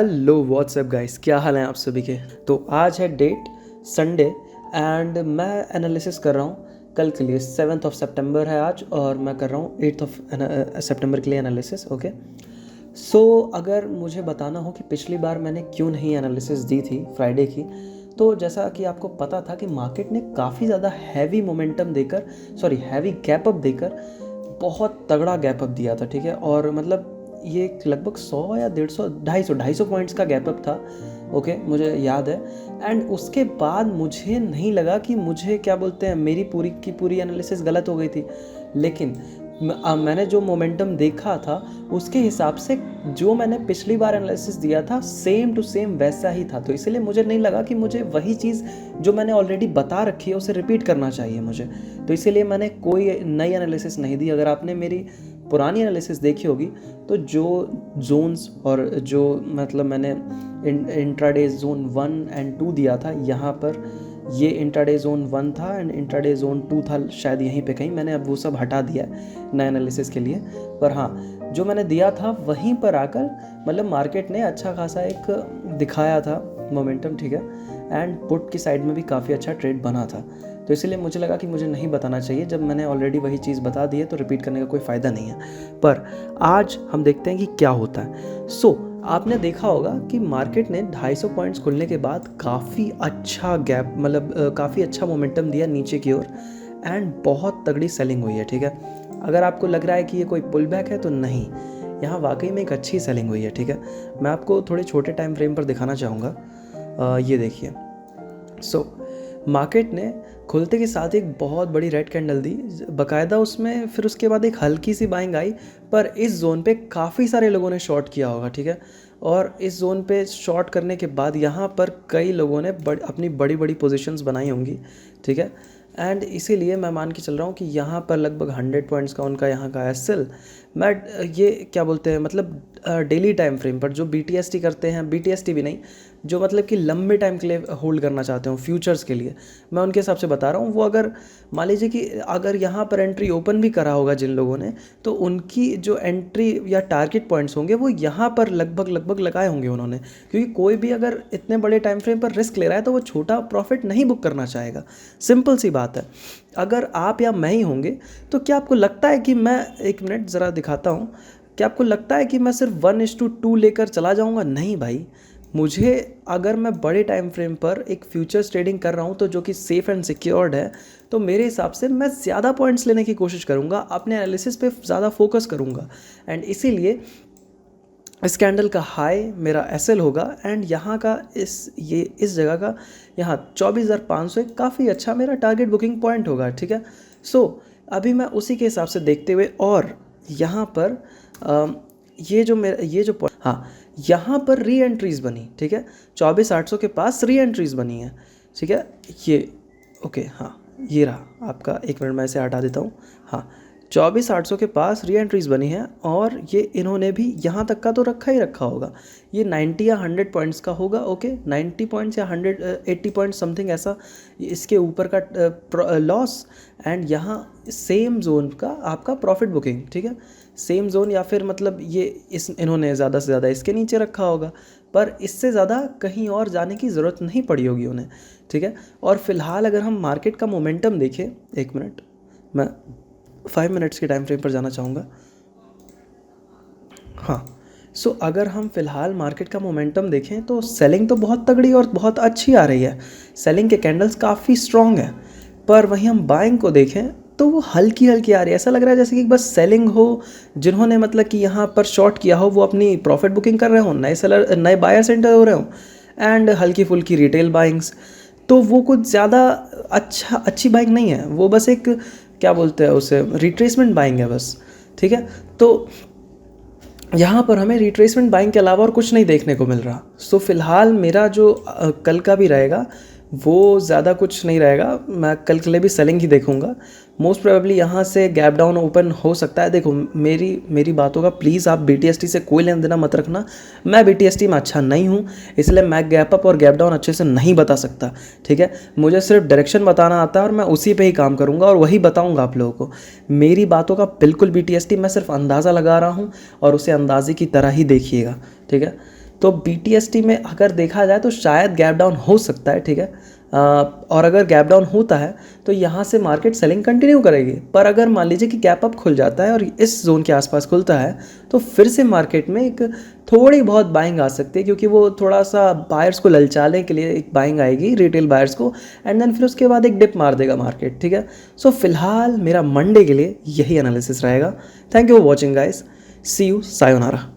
Hello WhatsApp guys, क्या हाल है आप सभी के। तो आज है डेट संडे एंड मैं एनालिसिस कर रहा हूँ कल के लिए। 7th ऑफ सितंबर है आज और मैं कर रहा हूँ 8th ऑफ सितंबर के लिए एनालिसिस। ओके, सो अगर मुझे बताना हो कि पिछली बार मैंने क्यों नहीं एनालिसिस दी थी फ्राइडे की, तो जैसा कि आपको पता था कि मार्केट ने काफ़ी ज़्यादा हैवी मोमेंटम देकर हैवी गैप अप देकर बहुत तगड़ा गैप अप दिया था। ठीक है, और मतलब ये लगभग 100 या 150 250 पॉइंट्स का गैप अप था। ओके, मुझे याद है। एंड उसके बाद मुझे नहीं लगा कि मुझे क्या बोलते हैं, मेरी पूरी की पूरी एनालिसिस गलत हो गई थी। लेकिन मैंने जो मोमेंटम देखा था उसके हिसाब से जो मैंने पिछली बार एनालिसिस दिया था सेम टू सेम वैसा ही था। तो इसलिए मुझे नहीं लगा कि मुझे वही चीज़ जो मैंने ऑलरेडी बता रखी है उसे रिपीट करना चाहिए मुझे। तो इसीलिए मैंने कोई नई एनालिसिस नहीं दी। अगर आपने मेरी पुरानी एनालिसिस देखी होगी तो जो जोन्स और जो मतलब मैंने इंट्राडे जोन 1 एंड 2 दिया था, यहाँ पर ये इंट्राडे जोन 1 था एंड इंट्राडे जोन 2 था शायद यहीं पे कहीं। मैंने अब वो सब हटा दिया है नए एनालिसिस के लिए। पर हाँ, जो मैंने दिया था वहीं पर आकर मतलब मार्केट ने अच्छा खासा एक दिखाया था मोमेंटम। ठीक है, एंड पुट की साइड में भी काफ़ी अच्छा ट्रेड बना था। तो इसीलिए मुझे लगा कि मुझे नहीं बताना चाहिए। जब मैंने ऑलरेडी वही चीज़ बता दी है तो रिपीट करने का कोई फ़ायदा नहीं है। पर आज हम देखते हैं कि क्या होता है। आपने देखा होगा कि मार्केट ने 250 पॉइंट्स खुलने के बाद काफ़ी अच्छा गैप काफ़ी अच्छा मोमेंटम दिया नीचे की ओर एंड बहुत तगड़ी सेलिंग हुई है। ठीक है, अगर आपको लग रहा है कि ये कोई पुल बैक है तो नहीं, यहाँ वाकई में एक अच्छी सेलिंग हुई है। ठीक है, मैं आपको थोड़े छोटे टाइम फ्रेम पर दिखाना चाहूँगा। ये देखिए, मार्केट ने खुलते के साथ एक बहुत बड़ी रेड कैंडल दी बाकायदा उसमें, फिर उसके बाद एक हल्की सी बाइंग आई। पर इस जोन पे काफ़ी सारे लोगों ने शॉर्ट किया होगा। ठीक है, और इस जोन पे शॉर्ट करने के बाद यहाँ पर कई लोगों ने अपनी बड़ी बड़ी पोजीशंस बनाई होंगी। ठीक है, एंड इसीलिए मैं मान के चल रहा हूँ कि यहाँ पर लगभग 100 पॉइंट्स का उनका यहाँ का एसएल मैं ये क्या बोलते हैं मतलब डेली टाइम फ्रेम पर जो बीटीएसटी करते हैं, बीटीएसटी भी नहीं, जो मतलब कि लंबे टाइम के लिए होल्ड करना चाहते हो फ्यूचर्स के लिए, मैं उनके हिसाब से बता रहा हूँ। वो अगर मान लीजिए कि अगर यहाँ पर एंट्री ओपन भी करा होगा जिन लोगों ने, तो उनकी जो एंट्री या टारगेट पॉइंट्स होंगे वो यहाँ पर लगभग लगाए होंगे उन्होंने। क्योंकि कोई भी अगर इतने बड़े टाइम फ्रेम पर रिस्क ले रहा है तो वो छोटा प्रॉफिट नहीं बुक करना चाहेगा। सिंपल सी बात है। अगर आप या मैं ही होंगे तो क्या आपको लगता है कि मैं, एक मिनट ज़रा दिखाता हूँ, क्या आपको लगता है कि मैं सिर्फ 1:2 लेकर चला जाऊँगा? नहीं भाई, मुझे अगर मैं बड़े टाइम फ्रेम पर एक फ्यूचर्स ट्रेडिंग कर रहा हूँ तो जो कि सेफ़ एंड सिक्योर्ड है, तो मेरे हिसाब से मैं ज़्यादा पॉइंट्स लेने की कोशिश करूँगा, अपने एनालिसिस पे ज़्यादा फोकस करूँगा। एंड इसीलिए इस कैंडल का हाई मेरा एसएल होगा एंड यहाँ का इस जगह का यहाँ 24,500 एक काफ़ी अच्छा मेरा टारगेट बुकिंग पॉइंट होगा। ठीक है, अभी मैं उसी के हिसाब से देखते हुए, और यहाँ पर यहाँ पर री एंट्रीज़ बनी। ठीक है, 24,800 के पास री एंट्रीज़ बनी है। ठीक है, ये ओके, हाँ ये रहा आपका, एक मिनट मैं इसे हटा देता हूँ। हाँ, 24,800 के पास री एंट्रीज़ बनी है और ये इन्होंने भी यहाँ तक का तो रखा ही रखा होगा। ये 90 या 100 पॉइंट्स का होगा। ओके, 90 पॉइंट्स या 180 पॉइंट्स समथिंग ऐसा इसके ऊपर का लॉस एंड यहाँ सेम जोन का आपका प्रॉफिट बुकिंग। ठीक है, सेम जोन या फिर मतलब ये इन्होंने ज़्यादा से ज़्यादा इसके नीचे रखा होगा, पर इससे ज़्यादा कहीं और जाने की ज़रूरत नहीं पड़ी होगी उन्हें। ठीक है, और फिलहाल अगर हम मार्केट का मोमेंटम देखें, एक मिनट मैं 5 मिनट्स के टाइम फ्रेम पर जाना चाहूँगा। हाँ, अगर हम फिलहाल मार्केट का मोमेंटम देखें तो सेलिंग तो बहुत तगड़ी और बहुत अच्छी आ रही है। सेलिंग के कैंडल्स काफ़ी स्ट्रॉन्ग है, पर वहीं हम बाइंग को देखें तो वो हल्की हल्की आ रही है। ऐसा लग रहा है जैसे कि बस सेलिंग हो, जिन्होंने मतलब कि यहाँ पर शॉर्ट किया हो वो अपनी प्रॉफिट बुकिंग कर रहे हो, नए बायर सेंटर हो रहे हो एंड हल्की फुल्की रिटेल बाइंग्स। तो वो कुछ ज़्यादा अच्छी बाइंग नहीं है, वो बस एक क्या बोलते हैं उसे, रिट्रेसमेंट बाइंग है बस। ठीक है, तो यहाँ पर हमें रिट्रेसमेंट बाइंग के अलावा और कुछ नहीं देखने को मिल रहा। फिलहाल मेरा जो कल का भी रहेगा वो ज़्यादा कुछ नहीं रहेगा। मैं कल के लिए भी सेलिंग ही देखूँगा। मोस्ट प्रोबेबली यहाँ से गैप डाउन ओपन हो सकता है। देखो, मेरी बातों का प्लीज़ आप बीटीएसटी से कोई लेना देना मत रखना। मैं बीटीएसटी में अच्छा नहीं हूँ, इसलिए मैं गैप अप और गैप डाउन अच्छे से नहीं बता सकता। ठीक है, मुझे सिर्फ डायरेक्शन बताना आता है और मैं उसी पे ही काम करूँगा और वही बताऊँगा आप लोगों को। मेरी बातों का बिल्कुल बीटीएसटी, मैं सिर्फ अंदाज़ा लगा रहा हूँ और उसे अंदाजे की तरह ही देखिएगा। ठीक है, तो BTST में अगर देखा जाए तो शायद गैप डाउन हो सकता है, ठीक है। और अगर गैप डाउन होता है तो यहाँ से मार्केट सेलिंग कंटिन्यू करेगी। पर अगर मान लीजिए कि गैप अप खुल जाता है और इस जोन के आसपास खुलता है तो फिर से मार्केट में एक थोड़ी बहुत बाइंग आ सकती है, क्योंकि वो थोड़ा सा बायर्स को ललचाने के लिए एक बाइंग आएगी रिटेल बायर्स को, एंड देन फिर उसके बाद एक डिप मार देगा मार्केट, ठीक है। सो फिलहाल मेरा मंडे के लिए यही एनालिसिस रहेगा। Thank you for watching guys, see you, sayonara.